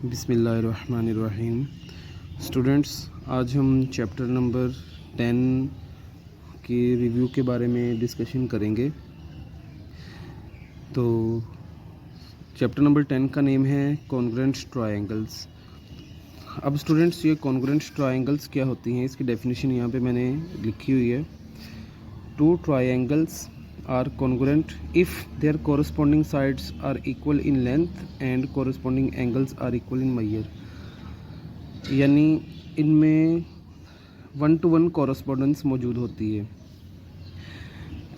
बिस्मिल्लाहिर्रहमानिर्रहीम। स्टूडेंट्स, आज हम चैप्टर नंबर 10 के रिव्यू के बारे में डिस्कशन करेंगे। तो चैप्टर नंबर 10 का नेम है कॉन्ग्रुएंट ट्रायंगल्स। अब स्टूडेंट्स, ये कॉन्ग्रुएंट ट्रायंगल्स क्या होती हैं, इसकी डेफिनेशन यहाँ पे मैंने लिखी हुई है। Two triangles are congruent if their corresponding sides are equal in length and corresponding angles are equal in Meyer। यानी इनमें 1-to-1 कॉरस्पॉन्डेंस मौजूद होती है।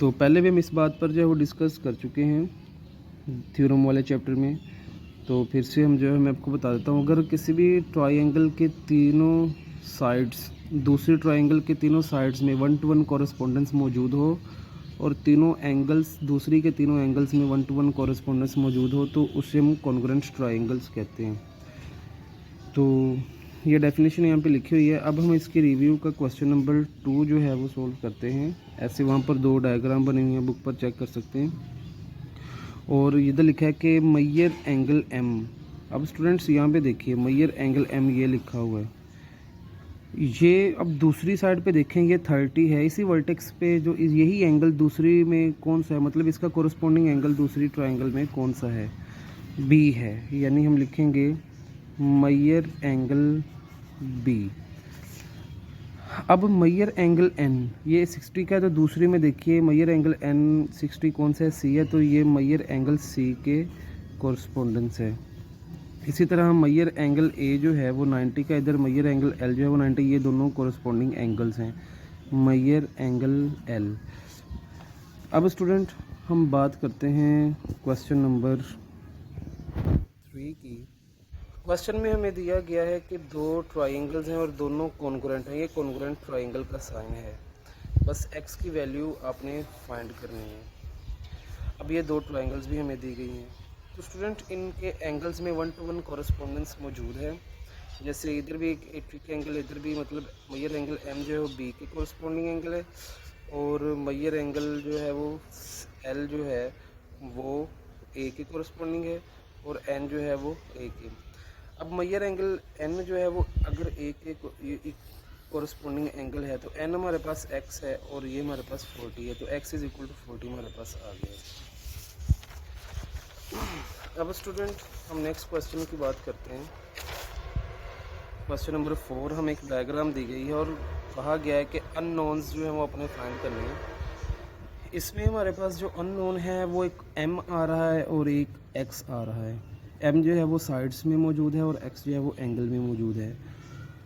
तो पहले भी हम इस बात पर जो है वो डिस्कस कर चुके हैं थ्योरम वाले चैप्टर में। तो फिर से हम जो है मैं आपको बता देता हूँ, अगर किसी भी ट्रायंगल के तीनों साइड्स दूसरे ट्रायंगल के तीनों साइड्स में 1-to-1 कॉरस्पॉन्डेंस मौजूद हो और तीनों एंगल्स दूसरी के तीनों एंगल्स में 1-to-1 कॉरस्पॉन्डेंस मौजूद हो तो उसे हम कॉन्ग्रुएंट ट्रायंगल्स कहते हैं। तो ये डेफिनेशन यहाँ पे लिखी हुई है। अब हम इसकी रिव्यू का क्वेश्चन नंबर 2 जो है वो सोल्व करते हैं। ऐसे वहाँ पर 2 डायग्राम बने हुए हैं, बुक पर चेक कर सकते हैं। और इधर लिखा है कि मैयर एंगल एम। अब स्टूडेंट्स यहाँ पे देखिए, मैयर एंगल एम ये लिखा हुआ है। ये अब दूसरी साइड पे देखें, ये 30 है। इसी वर्टेक्स पे जो यही एंगल दूसरी में कौन सा है, मतलब इसका कोरस्पॉन्डिंग एंगल दूसरी ट्रायंगल में कौन सा है, बी है। यानी हम लिखेंगे मैयर एंगल बी। अब मैयर एंगल एन ये 60 का है, तो दूसरी में देखिए मैयर एंगल एन 60 कौन सा है, सी है। तो ये मैयर एंगल सी के कोरस्पॉन्डेंस है। इसी तरह हम मैयर एंगल ए जो है वो 90 का, इधर मैयर एंगल एल जो है वो 90, ये दोनों कोरस्पॉन्डिंग एंगल्स हैं, मैयर एंगल एल। अब स्टूडेंट हम बात करते हैं क्वेश्चन नंबर 3 की। क्वेश्चन में हमें दिया गया है कि 2 ट्रायंगल्स हैं और दोनों कॉन्ग्रुएंट हैं। ये कॉन्ग्रुएंट ट्रायंगल का साइन है, बस एक्स की वैल्यू आपने फाइंड करनी है। अब ये 2 ट्रायंगल्स भी हमें दी गई हैं। तो स्टूडेंट इनके एंगल्स में 1-to-1 कॉरस्पॉन्डेंस मौजूद है। जैसे इधर भी एक ठीक एंगल, इधर भी, मतलब मैयर एंगल एम जो है वो बी के कॉरस्पॉन्डिंग एंगल है और मैयर एंगल जो है वो एल जो है वो ए के कॉरस्पॉन्डिंग है और एन जो है वो ए के। अब मैयर एंगल एन जो है वो अगर ए के कॉरस्पॉन्डिंग एंगल है तो एन हमारे पास एक्स है और ये हमारे पास 40 है, तो एक्स इज इक्वल टू 40 हमारे पास आ गया। अब स्टूडेंट हम नेक्स्ट क्वेश्चन की बात करते हैं। क्वेश्चन नंबर 4 हमें एक डायग्राम दी गई है और कहा गया है कि अननोन्स जो है वो अपने फाइंड करने हैं। इसमें हमारे पास जो अननोन है वो एक m आ रहा है और एक x आ रहा है। m जो है वो साइड्स में मौजूद है और x जो है वो एंगल में मौजूद है।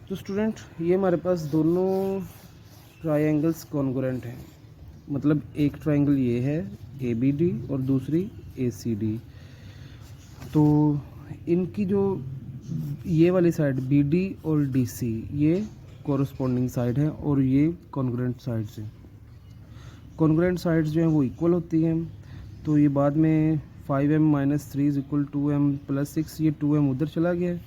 तो स्टूडेंट ये हमारे पास दोनों ट्रायंगल्स कॉन्ग्रुएंट हैं, मतलब एक ट्रायंगल ये है ABD और दूसरी ACD। तो इनकी जो ये वाली साइड BD और DC ये कॉरस्पॉन्डिंग साइड है और ये कॉन्ग्रुएंट साइड्स हैं। कॉन्ग्रुएंट साइड्स जो हैं वो इक्वल होती हैं। तो ये बाद में 5m - 3 = 2m + 6, ये 2m उधर चला गया,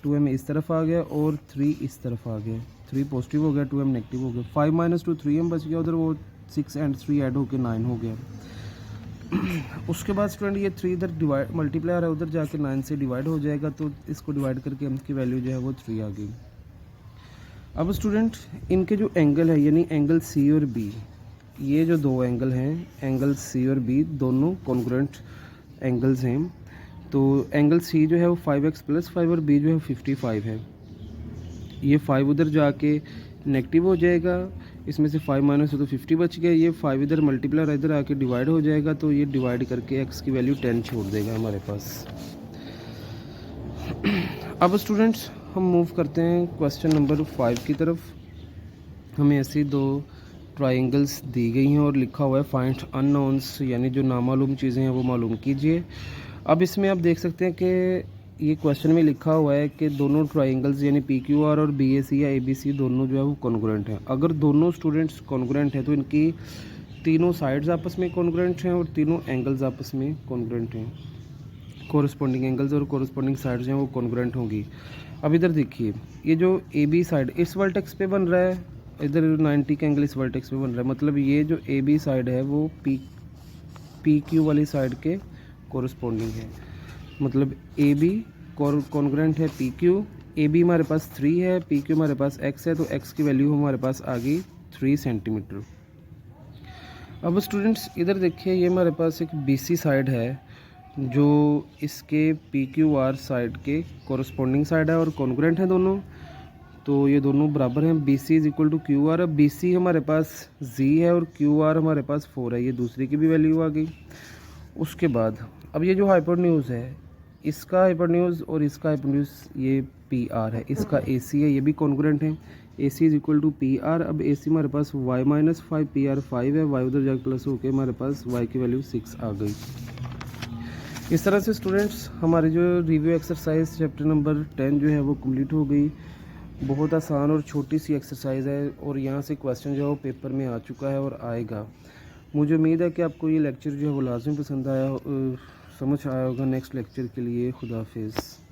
2m इस तरफ आ गया और 3 इस तरफ आ गया। 3 पॉजिटिव हो गया, 2m नेगेटिव हो गया। 5 - 2 3m बच गया उधर, वो 6 and 3 ऐड होकर 9 हो गया। उसके बाद स्टूडेंट ये 3 इधर डिवाइड मल्टीप्लायर है, उधर जाके 9 से डिवाइड हो जाएगा, तो इसको डिवाइड करके इसकी वैल्यू जो है वो 3 आ गई। अब स्टूडेंट इनके जो एंगल है यानी एंगल C और B, ये जो 2 एंगल हैं एंगल C और B दोनों कॉन्ग्रुएंट एंगल्स हैं। तो एंगल C जो है वो 5x + 5 और B जो है 55 है। ये 5 उधर जाके नेगेटिव हो जाएगा, इसमें से 5 - तो 50 बच गया। ये 5 इधर मल्टीप्लायर इधर आके डिवाइड हो जाएगा, तो ये डिवाइड करके x की वैल्यू 10 छोड़ देगा हमारे पास। अब स्टूडेंट्स हम मूव करते हैं क्वेश्चन नंबर 5 की तरफ। हमें ऐसी 2 ट्रायंगल्स दी गई हैं और लिखा हुआ है फाइंड अननोन्स, यानी जो नामालूम चीज़ें हैं वो मालूम कीजिए। अब इसमें आप देख सकते हैं कि ये क्वेश्चन में लिखा हुआ है कि दोनों ट्रायंगल्स यानी PQR और BAC या ABC दोनों जो है वो कॉन्ग्रुएंट हैं। अगर दोनों स्टूडेंट्स कॉन्ग्रुएंट हैं तो इनकी तीनों साइड्स आपस में कॉन्ग्रुएंट हैं और तीनों एंगल्स आपस में कॉन्ग्रुएंट हैं। कॉरस्पॉन्डिंग एंगल्स और कॉरस्पॉन्डिंग साइड्स हैं वो कॉन्ग्रुएंट होंगी। अब इधर देखिए, ये जो AB साइड इस वर्टेक्स पे बन रहा है, इधर 90 का एंगल इस वर्टेक्स पे बन रहा है, मतलब ये जो AB साइड है वो PQ वाली साइड के कॉरस्पॉन्डिंग है। मतलब AB कॉन्ग्रेंट है पी क्यू, ए बी हमारे पास 3 है, पी क्यू हमारे पास x है, तो x की वैल्यू हमारे पास आ गई 3 सेंटीमीटर। अब स्टूडेंट्स इधर देखिए, ये हमारे पास एक BC साइड है जो इसके PQR साइड के कॉरस्पॉन्डिंग साइड है और कॉन्ग्रेंट है दोनों, तो ये दोनों बराबर हैं। BC is equal to QR। अब BC हमारे पास Z है और QR हमारे पास 4 है, ये दूसरी की भी वैल्यू आ गई। उसके बाद अब ये जो हाइपोटेन्यूज है, इसका हाइपोटेन्यूज और इसका हाइपोटेन्यूज ये PR है, इसका AC है, ये भी कॉन्ग्रेंट है। AC is equal to PR। अब AC हमारे पास y माइनस 5, PR 5 है, y उधर जाकर प्लस होकर हमारे पास y की वैल्यू 6 आ गई। इस तरह से स्टूडेंट्स हमारी जो रिव्यू एक्सरसाइज चैप्टर नंबर 10 जो है वो कंप्लीट हो गई। बहुत आसान और छोटी सी एक्सरसाइज है और यहाँ से क्वेश्चन जो है वो पेपर में आ चुका है और आएगा। मुझे उम्मीद है कि आपको ये लेक्चर जो है वो लाजमी पसंद आया, समझ आया होगा। नेक्स्ट लेक्चर के लिए खुदा हाफिज़।